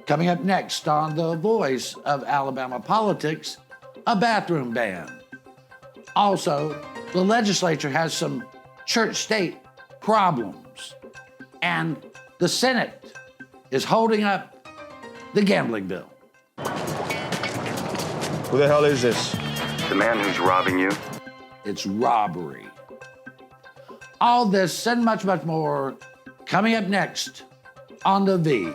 Coming up next on The Voice of Alabama Politics, a bathroom ban. Also, the legislature has some church-state problems, and the Senate is holding up the gambling bill. Who the hell is this? The man who's robbing you. It's robbery. All this and much, much more coming up next on The V.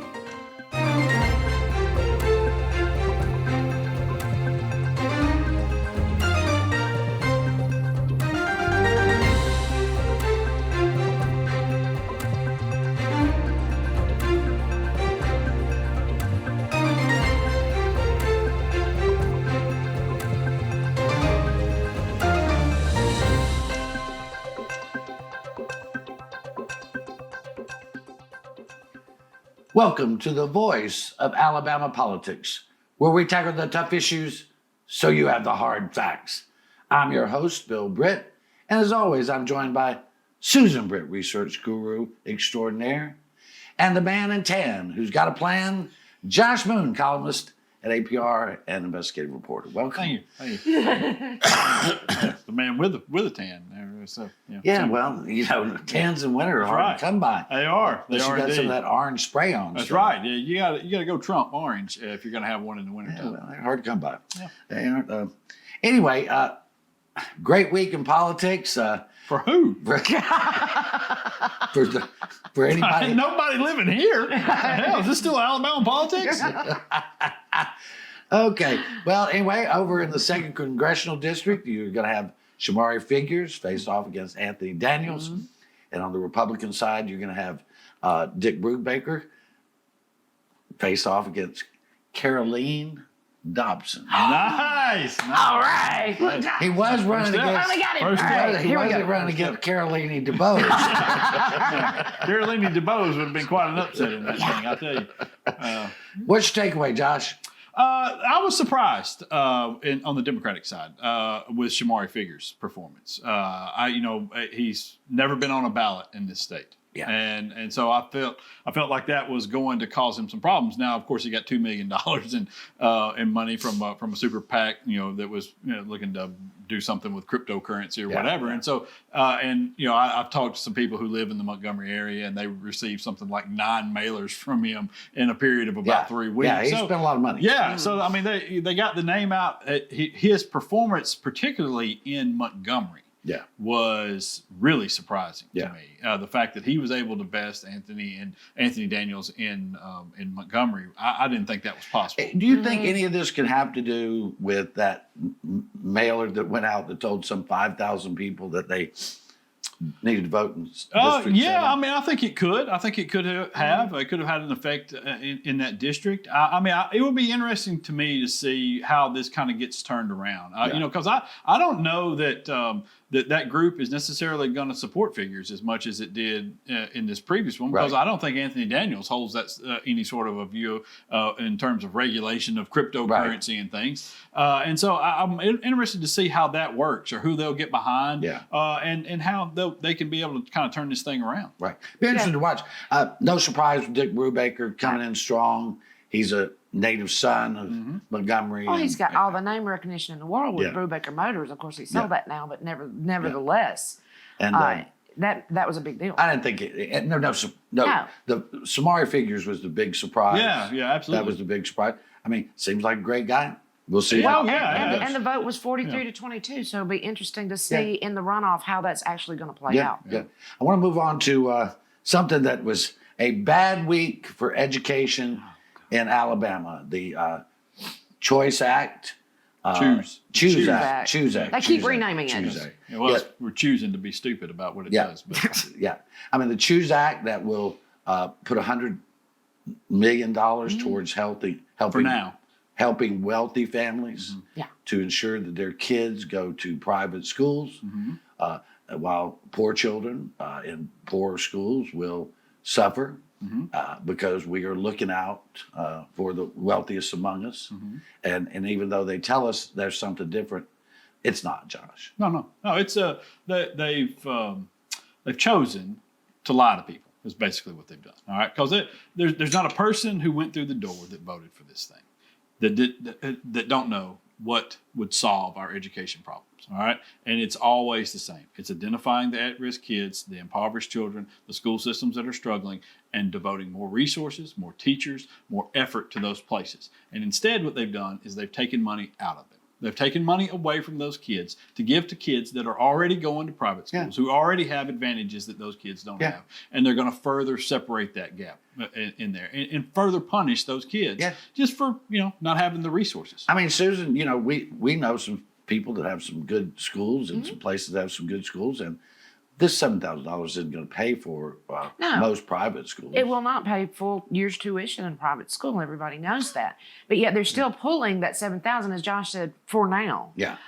Welcome to the Voice of Alabama Politics, where we tackle the tough issues so you have the hard facts. I'm your host, Bill Britt, and as always, I'm joined by Susan Britt, research guru extraordinaire, and the man in tan who's got a plan, Josh Moon, columnist at APR and investigative reporter. Welcome. Thank you. The man with a tan. So, tans in winter are hard to come by. They are. Unless you got some of that orange spray on. That's right. Yeah, you got to go Trump orange if you're going to have one in the winter time. Well, they're hard to come by. Yeah. They aren't. Anyway, great week in politics. For who? For anybody. Nobody living here. Hell, is this still Alabama politics? Okay. Well, anyway, over in the 2nd Congressional District, you're going to have Shamari Figures face off against Anthony Daniels. Mm-hmm. And on the Republican side, you're going to have Dick Brubaker face off against Caroline Dobson. Nice. All right. He was running against. He wasn't running against Caroline DeBose. Caroline DeBose would have been quite an upset in that thing, I'll tell you. What's your takeaway, Josh? I was surprised on the Democratic side with Shamari Figures' performance. He's never been on a ballot in this state. Yeah. And so I felt like that was going to cause him some problems. Now, of course, he got $2 million in money from a super PAC, that was looking to do something with cryptocurrency or whatever. Yeah. And so I've talked to some people who live in the Montgomery area, and they received something like 9 mailers from him in a period of about 3 weeks. Yeah, he spent a lot of money. Yeah. Mm-hmm. So I mean, they got the name out. His performance, particularly in Montgomery, was really surprising to me. The fact that he was able to best Anthony Daniels in Montgomery, I didn't think that was possible. Do you think any of this could have to do with that mailer that went out that told some 5,000 people that they needed to vote in District 7? I mean, I think it could. I think it could have. It could have had an effect in that district. It would be interesting to me to see how this kind of gets turned around. Because I don't know that that group is necessarily going to support Figures as much as it did in this previous one, because I don't think Anthony Daniels holds that any sort of a view in terms of regulation of cryptocurrency and things. And so I'm interested to see how that works, or who they'll get behind, and how they can be able to kind of turn this thing around. Right. Be interesting to watch. No surprise with Dick Brubaker coming in strong. He's a native son of Montgomery. Oh, he's got all the name recognition in the world with Brubaker Motors. Of course, he sold that now, but nevertheless, and that was a big deal. I didn't think it. No. The Shamari Figures was the big surprise. Yeah, absolutely. That was the big surprise. I mean, seems like a great guy. We'll see. And the vote was 43 to 22, so it'll be interesting to see in the runoff how that's actually going to play out. Yeah. I want to move on to something that was a bad week for education in Alabama. The Choice Act. Choose Act. They keep renaming it. We're choosing to be stupid about what it does. But. I mean, the Choose Act that will put $100 million towards helping for now. Helping wealthy families to ensure that their kids go to private schools, while poor children in poor schools will suffer because we are looking out for the wealthiest among us. And even though they tell us there's something different, it's not, Josh. No. It's they've chosen to lie to people. Is basically what they've done. All right, because there's not a person who went through the door that voted for this thing that don't know what would solve our education problems. All right, and it's always the same. It's identifying the at-risk kids, the impoverished children, the school systems that are struggling, and devoting more resources, more teachers, more effort to those places. And instead, what they've done is they've taken money out of them. They've taken money away from those kids to give to kids that are already going to private schools, who already have advantages that those kids don't have. And they're going to further separate that gap in there and further punish those kids just for, not having the resources. I mean, Susan, we know some people that have some good schools and some places that have some good schools, and this $7,000 isn't going to pay for most private schools. It will not pay full year's tuition in private school. Everybody knows that. But yet they're still pulling that $7,000, as Josh said, for now. Yeah.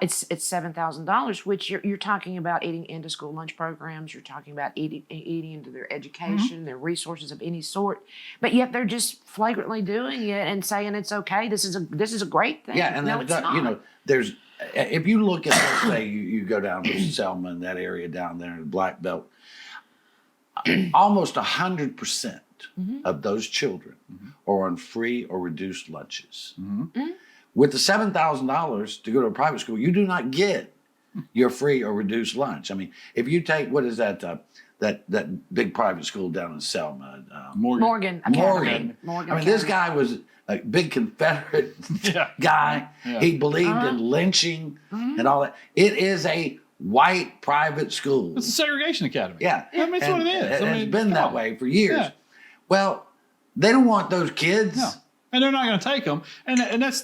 It's $7,000, which you're talking about eating into school lunch programs. You're talking about eating into their education, their resources of any sort. But yet they're just flagrantly doing it and saying it's okay. This is a great thing. Yeah, and no, it's not. there's if you look at, let's say, you go down to Selma and that area down there in the Black Belt, almost 100% of those children are on free or reduced lunches. With the $7,000 to go to a private school, you do not get your free or reduced lunch. I mean, if you take, what is that big private school down in Selma? Morgan. I mean, this guy was a big Confederate guy. Yeah. He believed in lynching and all that. It is a white private school. It's a segregation academy. Yeah. I mean, it's what it is. It's been that way for years. Yeah. Well, they don't want those kids. No. And they're not going to take them, and that's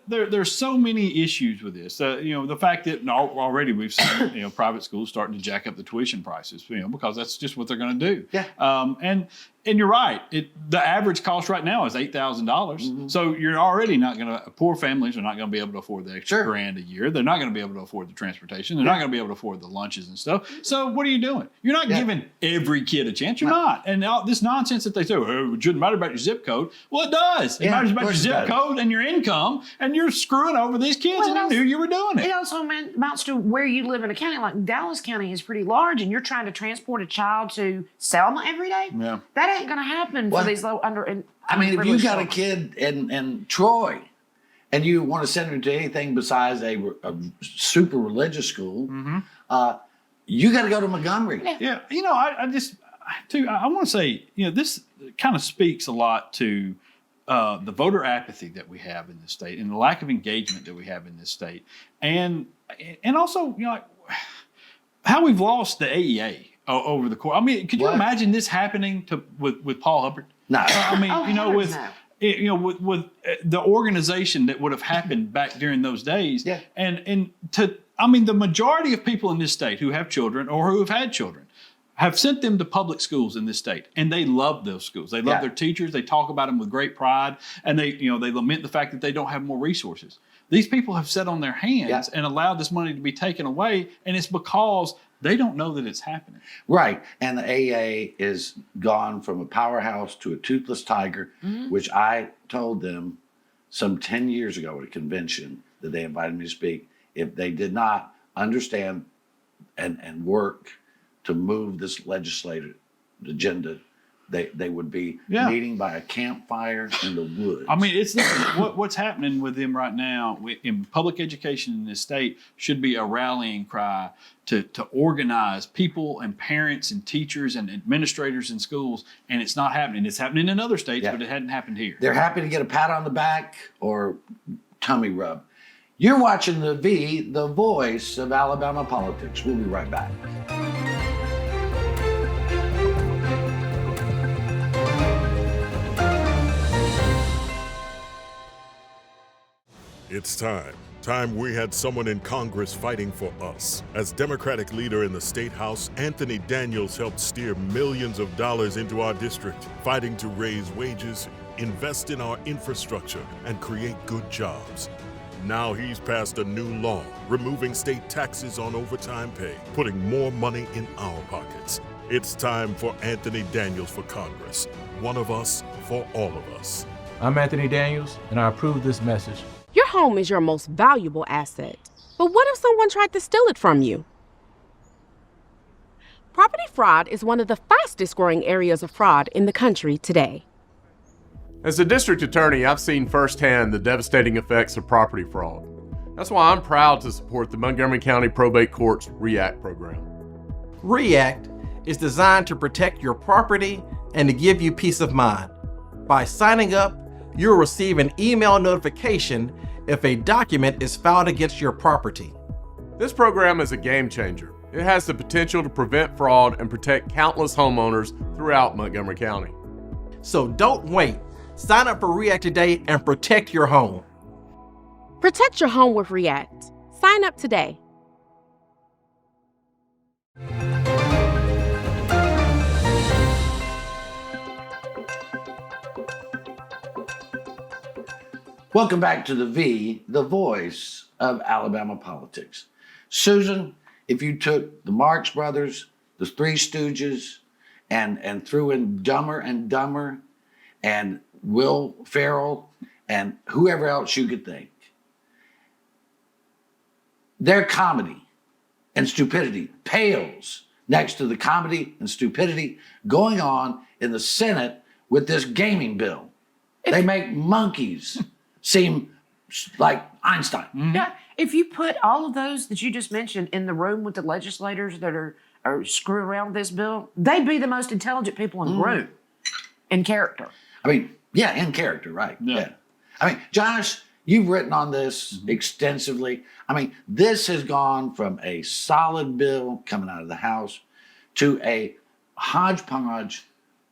there's so many issues with this. The fact that already we've seen private schools starting to jack up the tuition prices, because that's just what they're going to do. Yeah. And you're right. The average cost right now is $8,000. So you're already not going to. Poor families are not going to be able to afford the extra grand a year. They're not going to be able to afford the transportation. They're not going to be able to afford the lunches and stuff. So what are you doing? You're not giving every kid a chance. You're not. And all this nonsense that they say, oh, it shouldn't matter about your zip code. Well, it does. It matters about your zip code and your income, and you're screwing over these kids, and you knew you were doing it. It also amounts to where you live in a county. Like Dallas County is pretty large, and you're trying to transport a child to Selma every day. Yeah. That ain't going to happen for these low under. I mean, if you got a kid in Troy, and you want to send her to anything besides a super religious school, you got to go to Montgomery. Yeah. I want to say, this kind of speaks a lot to the voter apathy that we have in this state and the lack of engagement that we have in this state. And also, how we've lost the AEA over the course. I mean, could you imagine this happening with Paul Hubbard? No. I mean, with the organization that would have happened back during those days. Yeah. The majority of people in this state who have children or who have had children have sent them to public schools in this state, and they love those schools. They love their teachers. They talk about them with great pride, and they lament the fact that they don't have more resources. These people have sat on their hands and allowed this money to be taken away, and it's because they don't know that it's happening. Right, and the AA is gone from a powerhouse to a toothless tiger, which I told them some 10 years ago at a convention that they invited me to speak. If they did not understand and work to move this legislative agenda, they would be meeting by a campfire in the woods. I mean, it's what's happening with them right now in public education in this state should be a rallying cry to organize people and parents and teachers and administrators in schools, and it's not happening. It's happening in other states, but it hadn't happened here. They're happy to get a pat on the back or tummy rub. You're watching the voice of Alabama politics. We'll be right back. It's time. Time we had someone in Congress fighting for us. As Democratic leader in the State House, Anthony Daniels helped steer millions of dollars into our district, fighting to raise wages, invest in our infrastructure, and create good jobs. Now he's passed a new law, removing state taxes on overtime pay, putting more money in our pockets. It's time for Anthony Daniels for Congress. One of us for all of us. I'm Anthony Daniels, and I approve this message. Your home is your most valuable asset. But what if someone tried to steal it from you? Property fraud is one of the fastest growing areas of fraud in the country today. As a district attorney, I've seen firsthand the devastating effects of property fraud. That's why I'm proud to support the Montgomery County Probate Court's REACT program. REACT is designed to protect your property and to give you peace of mind. By signing up, you'll receive an email notification if a document is filed against your property. This program is a game changer. It has the potential to prevent fraud and protect countless homeowners throughout Montgomery County. So don't wait. Sign up for REACT today and protect your home. Protect your home with REACT. Sign up today. Welcome back to the voice of Alabama politics. Susan, if you took the Marx Brothers, the Three Stooges, and threw in Dumber and Dumber and Will Ferrell and whoever else you could think, their comedy and stupidity pales next to the comedy and stupidity going on in the Senate with this gaming bill. They make monkeys seem like Einstein. Mm-hmm. Yeah, if you put all of those that you just mentioned in the room with the legislators that are screwing around with this bill, they'd be the most intelligent people in the room, in character. I mean, yeah, in character, right? Yeah. I mean, Josh, you've written on this extensively. I mean, this has gone from a solid bill coming out of the House to a hodgepodge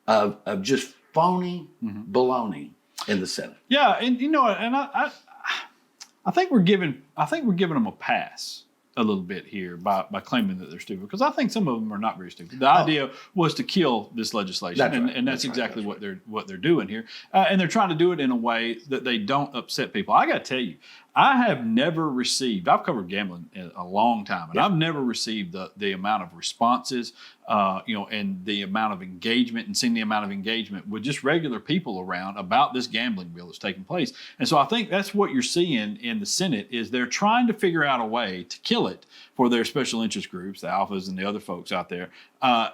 of just phony baloney in the Senate. Yeah, and you know, and I think we're giving them a pass a little bit here by claiming that they're stupid, because I think some of them are not very stupid. The idea was to kill this legislation, and that's exactly what they're doing here, and they're trying to do it in a way that they don't upset people. I got to tell you, I have never received. I've covered gambling in a long time, and I've never received the amount of responses, and the amount of engagement, and seen the amount of engagement with just regular people around about this gambling bill that's taking place. And so I think that's what you're seeing in the Senate is they're trying to figure out a way to kill it for their special interest groups, the alphas and the other folks out there,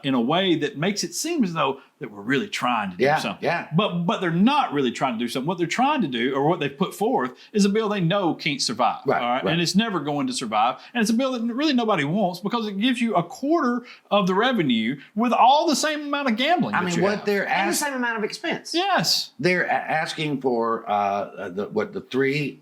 in a way that makes it seem as though that we're really trying to do something. Yeah. But they're not really trying to do something. What they're trying to do, or what they've put forth, is a bill they know can't survive. Right. And it's never going to survive. And it's a bill that really nobody wants, because it gives you a quarter of the revenue with all the same amount of gambling. I mean, what they're asking, and the same amount of expense. Yes. They're asking for the three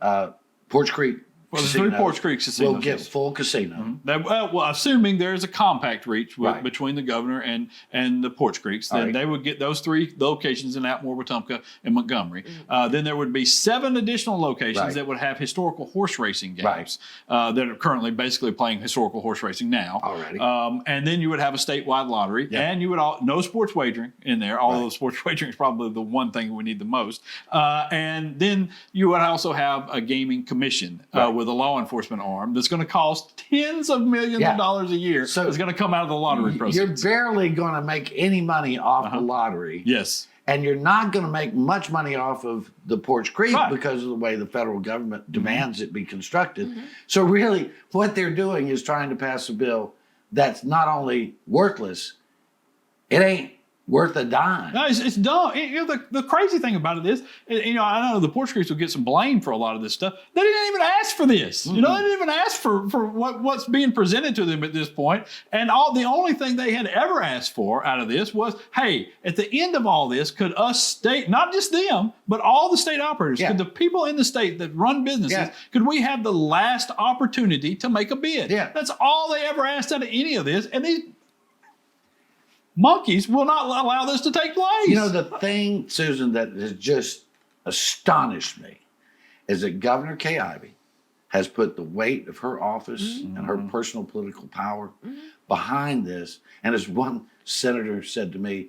Porch Creek. Well, the three Porch Creek casinos will get full casino. Well, assuming there's a compact reached between the governor and the Porch Creeks, then they would get those three locations in Atmore, Wetumpka, and Montgomery. Then there would be 7 additional locations that would have historical horse racing games that are currently basically playing historical horse racing now. Already. And then you would have a statewide lottery, and you would no sports wagering in there, although sports wagering is probably the one thing we need the most. And then you would also have a gaming commission with a law enforcement arm that's going to cost tens of millions of dollars a year. So it's going to come out of the lottery proceeds. You're barely going to make any money off the lottery. Yes. And you're not going to make much money off of the Porch Creek because of the way the federal government demands it be constructed. So really, what they're doing is trying to pass a bill that's not only worthless, it ain't worth a dime. No, it's dumb. The crazy thing about it is, I know the Porch Creeks will get some blame for a lot of this stuff. They didn't even ask for this. They didn't even ask for what's being presented to them at this point. And the only thing they had ever asked for out of this was, hey, at the end of all this, could us state, not just them, but all the state operators, could the people in the state that run businesses, could we have the last opportunity to make a bid? Yeah. That's all they ever asked out of any of this. And these monkeys will not allow this to take place. You know, the thing, Susan, that has just astonished me is that Governor Kay Ivey has put the weight of her office and her personal political power behind this. And as one senator said to me,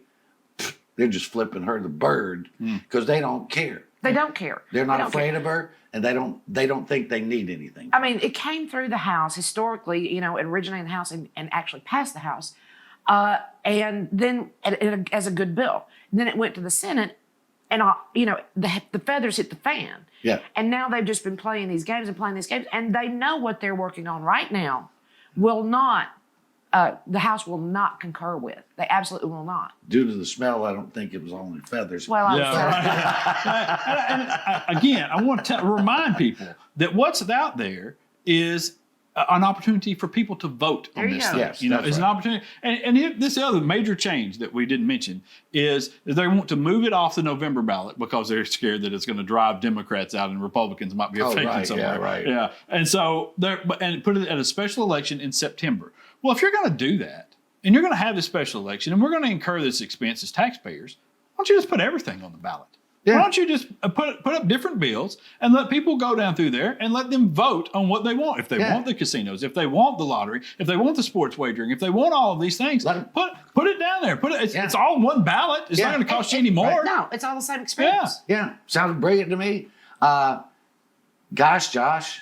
they're just flipping her the bird because they don't care. They don't care. They're not afraid of her, and they don't think they need anything. I mean, it came through the House historically, it originated in the House and actually passed the House. And then as a good bill. And then it went to the Senate, and the feathers hit the fan. Yeah. And now they've just been playing these games, and they know what they're working on right now will not the House will not concur with. They absolutely will not. Due to the smell, I don't think it was only feathers. Well, I And again, I want to remind people that what's out there is an opportunity for people to vote on this thing. Yes, It's that's an right. opportunity. And this other major change that we didn't mention is that they want to move it off the November ballot because they're scared that it's going to drive Democrats out and Republicans might be affected right, somewhere. yeah, right. Yeah. And so and put it at a special election in September. Well, if you're going to do that and you're going to have this special election and we're going to incur this expense as taxpayers, why don't you just put everything on the ballot? Yeah. Why don't you just put up different bills and let people go down through there and let them vote on what they want? If they want the casinos, if they want the lottery, if they want the sports wagering, if they want all of these things, put it down there. It's all on one ballot. It's not going to cost you any more. No, it's all the same expense. Yeah, sounds brilliant to me. Gosh, Josh,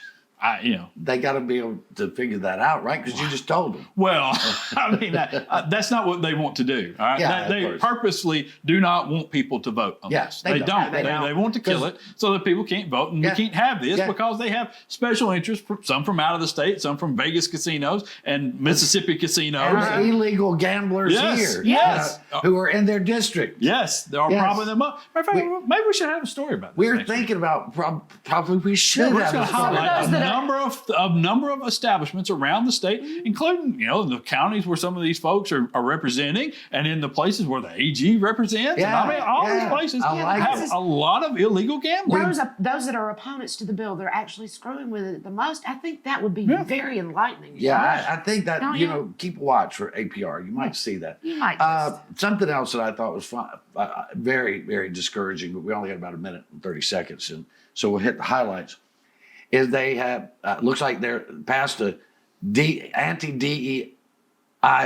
they got to be able to figure that out, right? Because you just told them. Well, I mean, that's not what they want to do. All right? Yeah, they of course. purposely do not want people to vote on Yes, this. they don't. don't. They want to kill it so that people can't vote, and we can't have this because they have special interests, some from out of the state, some from Vegas casinos and Mississippi casinos. And illegal gamblers here. Yes. Who are in their district. Yes, they are propping them up. Matter of fact, maybe we should have a story about this. We're thinking about probably we should We're have just a going to story. highlight a number of establishments around the state, including the counties where some of these folks are representing, and in the places where the AG represents. Yeah, and all these places have a lot of illegal gambling. Those that are opponents to the bill, they're actually screwing with it the most. I think that would be very enlightening. Yeah, I think that, Don't you? keep a watch for APR. You might see that. You might just. Something else that I thought was fun, very, very discouraging, but we only got about a minute and 30 seconds, and so we'll hit the highlights, is they have, looks like they're passed a anti-DEI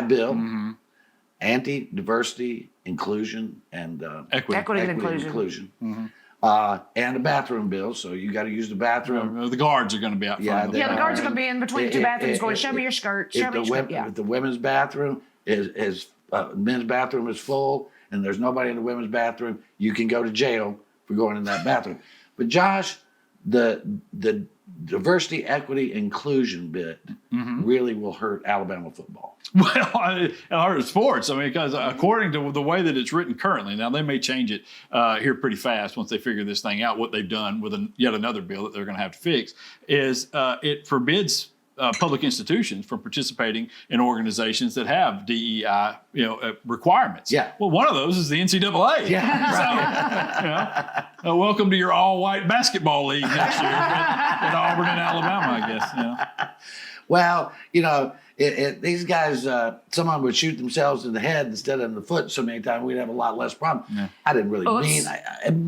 bill, anti-diversity, inclusion, and Equity and inclusion. And a bathroom bill, so you got to use the bathroom. The guards are going to be out front. The guards are going to be in between the two bathrooms going, show me your skirt, show me your skirt. If the women's bathroom men's bathroom is full and there's nobody in the women's bathroom, you can go to jail for going in that bathroom. But Josh, the diversity, equity, inclusion bit really will hurt Alabama football. Well, it hurts sports. I mean, because according to the way that it's written currently, now they may change it here pretty fast once they figure this thing out. What they've done with yet another bill that they're going to have to fix is it forbids public institutions from participating in organizations that have DEI, requirements. Yeah. Well, one of those is the NCAA. Yeah. So, welcome to your all-white basketball league next year at Auburn and Alabama, I guess. Well, these guys, someone would shoot themselves in the head instead of in the foot so many times, we'd have a lot less problem. Yeah. I didn't really mean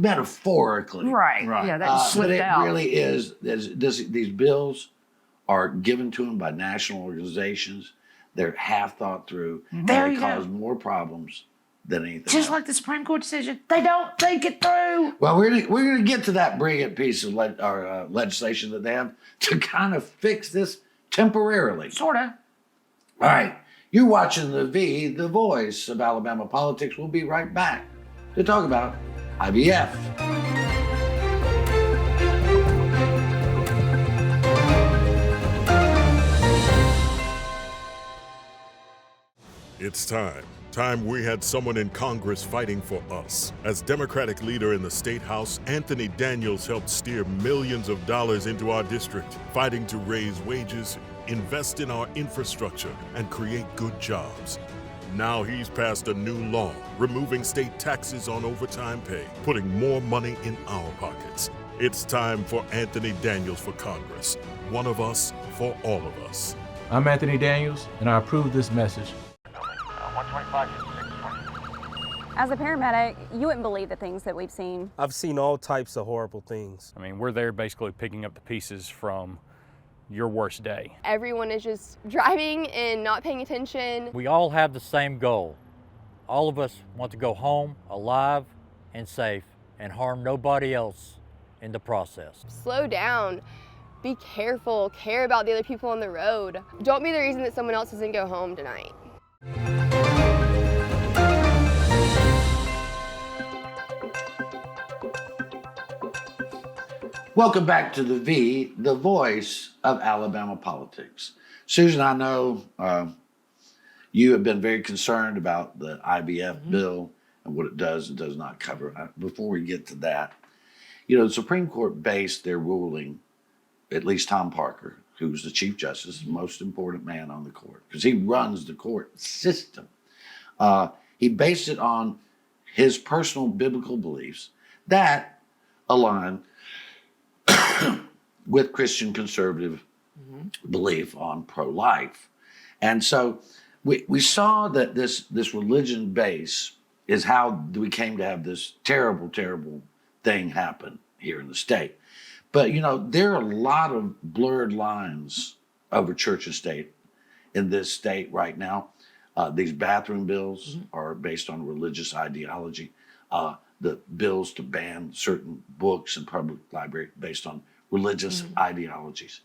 metaphorically. Right. Yeah, that just slipped out. But it really is these bills are given to them by national organizations. They're half thought through. They cause more problems than anything Just else. like the Supreme Court decision, they don't think it through. Well, we're gonna get to that brilliant piece of legislation that they have to kind of fix this temporarily. Sorta. All right, you're watching the voice of Alabama politics. We'll be right back to talk about IVF. It's time we had someone in Congress fighting for us. As Democratic leader in the State House, Anthony Daniels helped steer millions of dollars into our district, fighting to raise wages, invest in our infrastructure, and create good jobs. Now he's passed a new law, removing state taxes on overtime pay, putting more money in our pockets. It's time for Anthony Daniels for Congress. One of us for all of us. I'm Anthony Daniels, and I approve this message. 125 to 620. As a paramedic, you wouldn't believe the things that we've seen. I've seen all types of horrible things. I mean, we're there basically picking up the pieces from your worst day. Everyone is just driving and not paying attention. We all have the same goal. All of us want to go home alive and safe and harm nobody else in the process. Slow down. Be careful. Care about the other people on the road. Don't be the reason that someone else doesn't go home tonight. Welcome back to the voice of Alabama politics. Susan, I know You have been very concerned about the IVF bill and what it does and does not cover. Before we get to that, the Supreme Court based their ruling, at least Tom Parker, who's the Chief Justice, the most important man on the court, because he runs the court system. He based it on his personal biblical beliefs that align with Christian conservative belief on pro-life. And so we saw that this religion base is how we came to have this terrible, terrible thing happen here in the state. But, there are a lot of blurred lines over church and state in this state right now. These bathroom bills are based on religious ideology. The bills to ban certain books in public library based on religious ideologies.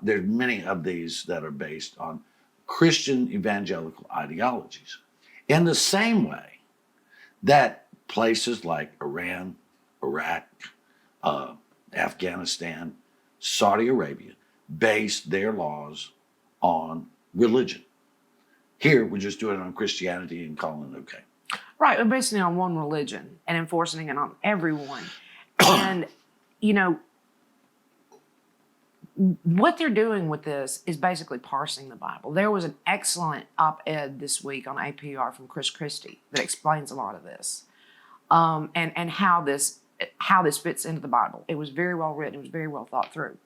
There's many of these that are based on Christian evangelical ideologies. In the same way that places like Iran, Iraq, Afghanistan, Saudi Arabia base their laws on religion. Here, we're just doing it on Christianity and calling it okay. Right, we're basing it on one religion and enforcing it on everyone. And, what they're doing with this is basically parsing the Bible. There was an excellent op-ed this week on APR from Chris Christie that explains a lot of this, and how this fits into the Bible. It was very well written. It was very well thought through.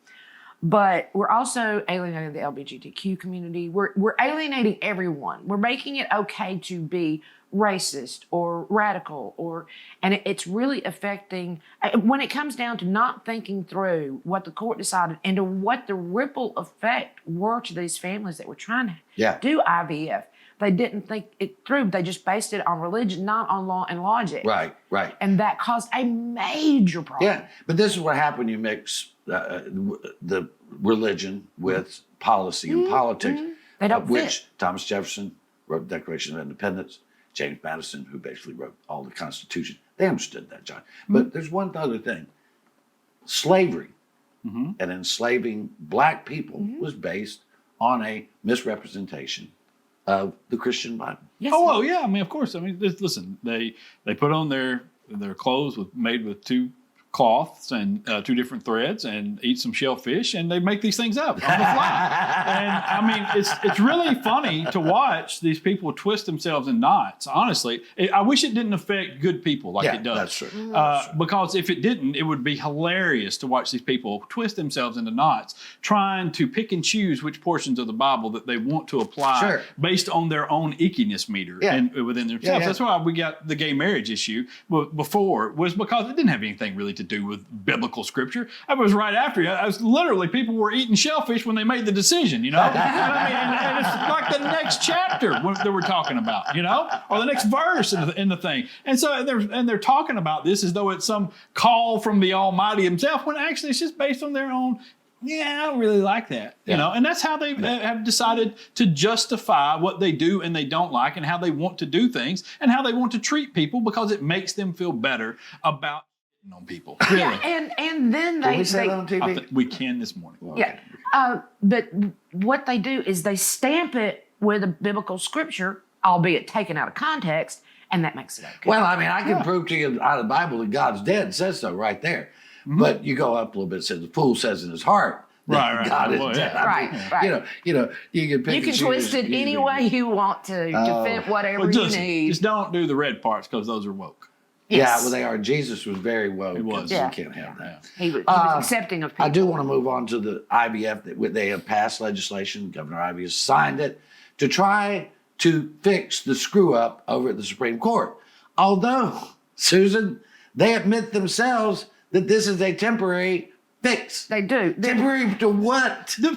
But we're also alienating the LGBTQ community. We're alienating everyone. We're making it okay to be racist or radical, and it's really affecting, when it comes down to not thinking through what the court decided and to what the ripple effect were to these families that were trying to do IVF. They didn't think it through. They just based it on religion, not on law and logic. Right. And that caused a major problem. Yeah, but this is what happened when you mix the religion with policy and politics. They don't which fit. Thomas Jefferson wrote the Declaration of Independence. James Madison, who basically wrote all the Constitution, they understood that, John. But there's one other thing. Slavery and enslaving black people was based on a misrepresentation of the Christian Bible. Yes, well, yeah. I mean, of course. I mean, listen. They put on their clothes made with two cloths and two different threads, and eat some shellfish, and they make these things up on the fly. And I mean, it's really funny to watch these people twist themselves in knots. Honestly, I wish it didn't affect good people like it does. That's true. Because if it didn't, it would be hilarious to watch these people twist themselves into knots, trying to pick and choose which portions of the Bible that they want to apply based on their own ickiness meter within themselves. That's why we got the gay marriage issue before, was because it didn't have anything really to do with biblical scripture. I was right after you. I was literally, people were eating shellfish when they made the decision, and it's like the next chapter that we're talking about, or the next verse in the thing. And so they're talking about this as though it's some call from the Almighty himself, when actually it's just based on their own. I don't really like that, and that's how they have decided to justify what they do and they don't like, and how they want to do things and how they want to treat people, because it makes them feel better about on people. Really. And then Can we say that on TV? We can this morning. But what they do is they stamp it with a biblical scripture, albeit taken out of context, and that makes it okay. Well, I mean, I can prove to you out of the Bible that God's dead. It says so right there. But you go up a little bit, it says the fool says in his heart that God is dead. Right. You can twist it any way you want to fit whatever you need. Just don't do the red parts, because those are woke. Yes. Yeah, well, they are. Jesus was very woke. He was. You can't have that. He was accepting of people. I do want to move on to the IVF. They have passed legislation. Governor Ivey has signed it to try to fix the screw up over at the Supreme Court. Although, Susan, they admit themselves that this is a temporary fix. They do. Temporary to what? Can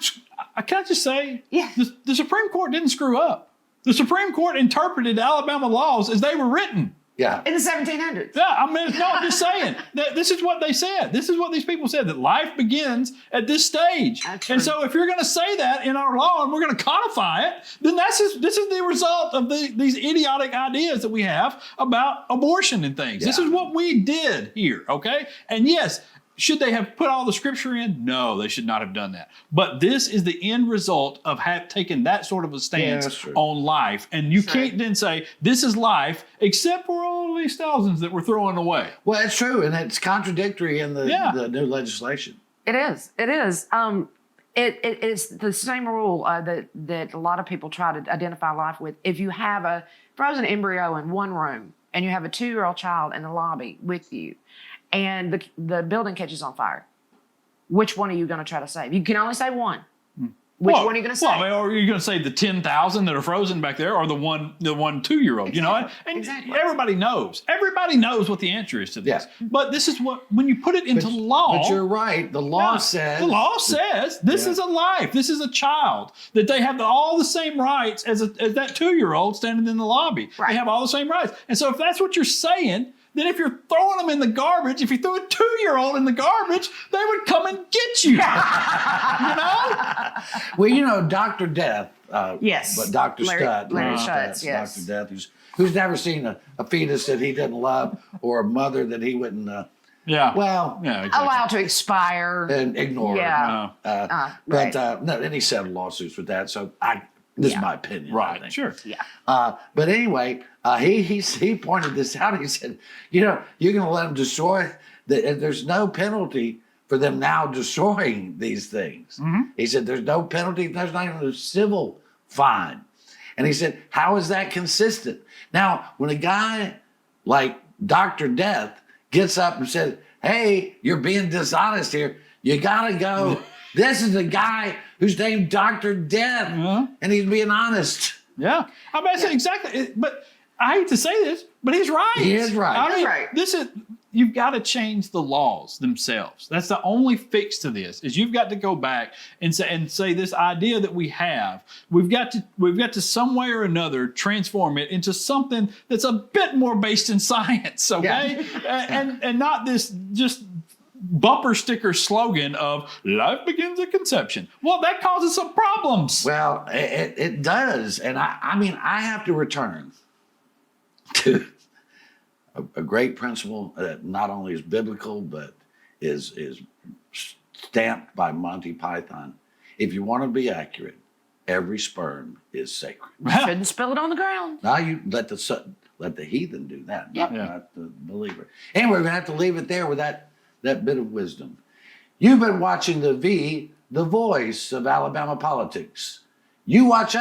I just say, the Supreme Court didn't screw up. The Supreme Court interpreted Alabama laws as they were written. Yeah. In the 1700s. Yeah, I mean, no, I'm just saying. This is what they said. This is what these people said, that life begins at this stage. And so if you're going to say that in our law and we're going to codify it, then this is the result of these idiotic ideas that we have about abortion and things. This is what we did here, okay? And yes, Should they have put all the scripture in? No, they should not have done that. But this is the end result of taking that sort of a stance on life. And you can't then say, this is life, except for all these thousands that we're throwing away. Well, it's true, and it's contradictory in the new legislation. It is. It is. It is the same rule that a lot of people try to identify life with. If you have a frozen embryo in one room and you have a 2-year-old child in the lobby with you, and the building catches on fire, which one are you going to try to save? You can only save one. Which one are you going to save? Well, or are you going to save the 10,000 that are frozen back there, or the one 2-year-old? You know, and everybody knows. Everybody knows what the answer is to this. But this is when you put it into law. But you're right. The law says. The law says this is a life. This is a child. That they have all the same rights as that 2-year-old standing in the lobby. Right. They have all the same rights. And so if that's what you're saying, then if you're throwing them in the garbage, if you threw a 2-year-old in the garbage, they would come and get you. You know? Well, you know, Dr. Death. Yes. But Dr. Stutt. Larry Stutz, yes. Dr. Death, who's never seen a fetus that he didn't love or a mother that he wouldn't. Allow to expire and ignore. Yeah. No, and he settled lawsuits with that. So this is my opinion. Right. Sure. Yeah. But anyway, he pointed this out. He said, you know, you're going to let them destroy. There's no penalty for them now destroying these things. Mm-hmm. He said, there's no penalty. There's not even a civil fine. And he said, how is that consistent? Now, when a guy like Dr. Death gets up and says, hey, you're being dishonest here, you got to go. This is a guy who's named Dr. Death, and he's being honest. Yeah. I mean, exactly. But I hate to say this, but he's right. He is right. I mean, you've got to change the laws themselves. That's the only fix to this, is you've got to go back and say this idea that we have, we've got to some way or another transform it into something that's a bit more based in science, okay? Yeah. and not this just bumper sticker slogan of life begins at conception. Well, that causes some problems. Well, it does. And I mean, I have to return to a great principle that not only is biblical, but is stamped by Monty Python. If you want to be accurate, every sperm is sacred. Shouldn't spill it on the ground. Now you let the heathen do that, not the believer. Anyway, we're going to have to leave it there with that bit of wisdom. You've been watching the voice of Alabama politics. You watch out.